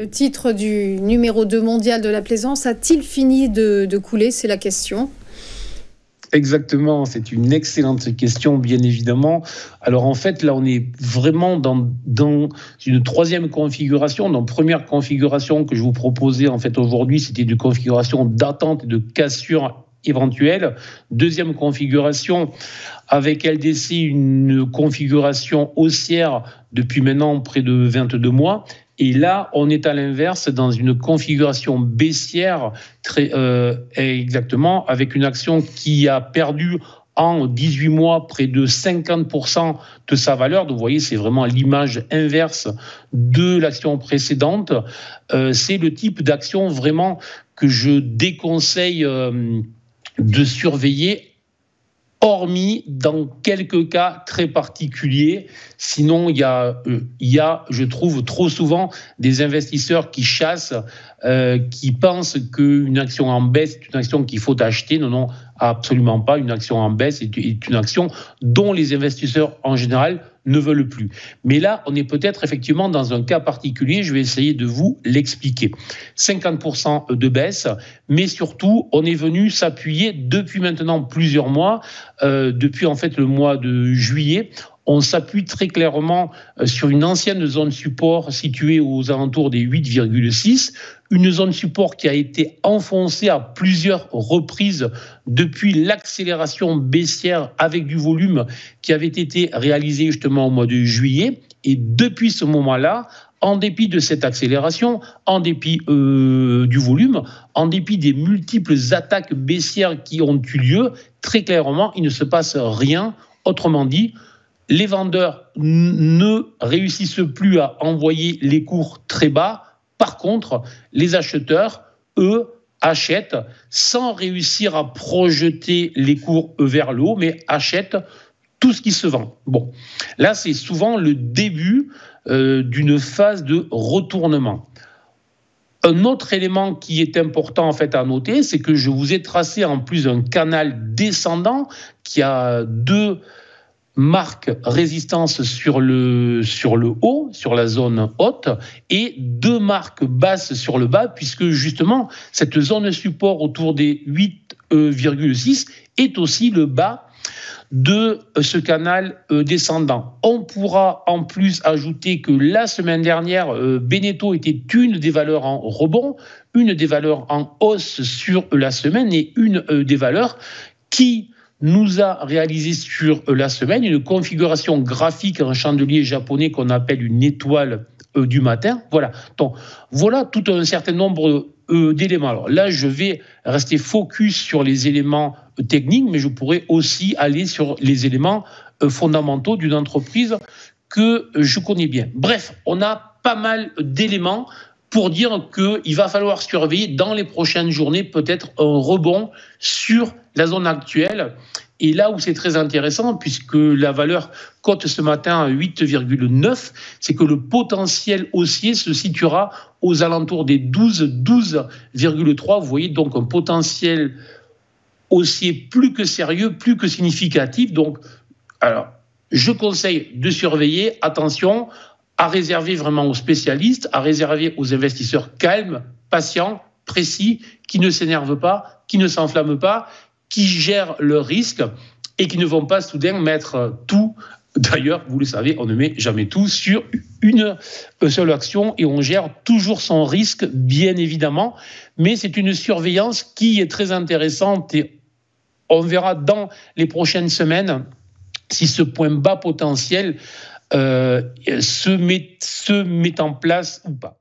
Le titre du numéro 2 mondial de la plaisance a-t-il fini de couler? C'est la question. Exactement, c'est une excellente question, bien évidemment. Alors en fait, là, on est vraiment dans une troisième configuration. Dans la première configuration que je vous proposais en fait aujourd'hui, c'était une configuration d'attente et de cassure éventuelle. Deuxième configuration, avec LDC, une configuration haussière depuis maintenant près de 22 mois. Et là, on est à l'inverse dans une configuration baissière, exactement, avec une action qui a perdu en 18 mois près de 50% de sa valeur. Donc, vous voyez, c'est vraiment l'image inverse de l'action précédente. C'est le type d'action vraiment que je déconseille de surveiller, hormis dans quelques cas très particuliers. Sinon, il y a, je trouve, trop souvent des investisseurs qui chassent, qui pensent qu'une action en baisse est une action qu'il faut acheter. Non, non, absolument pas. Une action en baisse est une action dont les investisseurs, en général, ne veulent plus. Mais là, on est peut-être effectivement dans un cas particulier. Je vais essayer de vous l'expliquer. 50% de baisse, mais surtout, on est venu s'appuyer depuis maintenant plusieurs mois, depuis en fait le mois de juillet. On s'appuie très clairement sur une ancienne zone support située aux alentours des 8,6, une zone support qui a été enfoncée à plusieurs reprises depuis l'accélération baissière avec du volume qui avait été réalisée justement au mois de juillet. Et depuis ce moment-là, en dépit de cette accélération, en dépit du volume, en dépit des multiples attaques baissières qui ont eu lieu, très clairement, il ne se passe rien. Autrement dit, les vendeurs ne réussissent plus à envoyer les cours très bas. Par contre, les acheteurs, eux, achètent sans réussir à projeter les cours vers le haut, mais achètent tout ce qui se vend. Bon, là, c'est souvent le début d'une phase de retournement. Un autre élément qui est important en fait à noter, c'est que je vous ai tracé en plus un canal descendant qui a deux marque résistance sur le haut, sur la zone haute, et deux marques basses sur le bas, puisque justement, cette zone support autour des 8,6 est aussi le bas de ce canal descendant. On pourra en plus ajouter que la semaine dernière, Beneteau était une des valeurs en rebond, une des valeurs en hausse sur la semaine et une des valeurs qui nous a réalisé sur la semaine une configuration graphique en chandelier japonais qu'on appelle une étoile du matin. Voilà. Donc, voilà tout un certain nombre d'éléments. Alors là, je vais rester focus sur les éléments techniques, mais je pourrais aussi aller sur les éléments fondamentaux d'une entreprise que je connais bien. Bref, on a pas mal d'éléments pour dire qu'il va falloir surveiller dans les prochaines journées peut-être un rebond sur la zone actuelle. Et là où c'est très intéressant, puisque la valeur cote ce matin à 8,9, c'est que le potentiel haussier se situera aux alentours des 12,3. Vous voyez donc un potentiel haussier plus que sérieux, plus que significatif. Donc, alors, je conseille de surveiller, attention, à réserver vraiment aux spécialistes, à réserver aux investisseurs calmes, patients, précis, qui ne s'énervent pas, qui ne s'enflamment pas, qui gèrent leurs risques et qui ne vont pas soudain mettre tout. D'ailleurs, vous le savez, on ne met jamais tout sur une seule action et on gère toujours son risque, bien évidemment. Mais c'est une surveillance qui est très intéressante et on verra dans les prochaines semaines si ce point bas potentiel se met en place ou pas.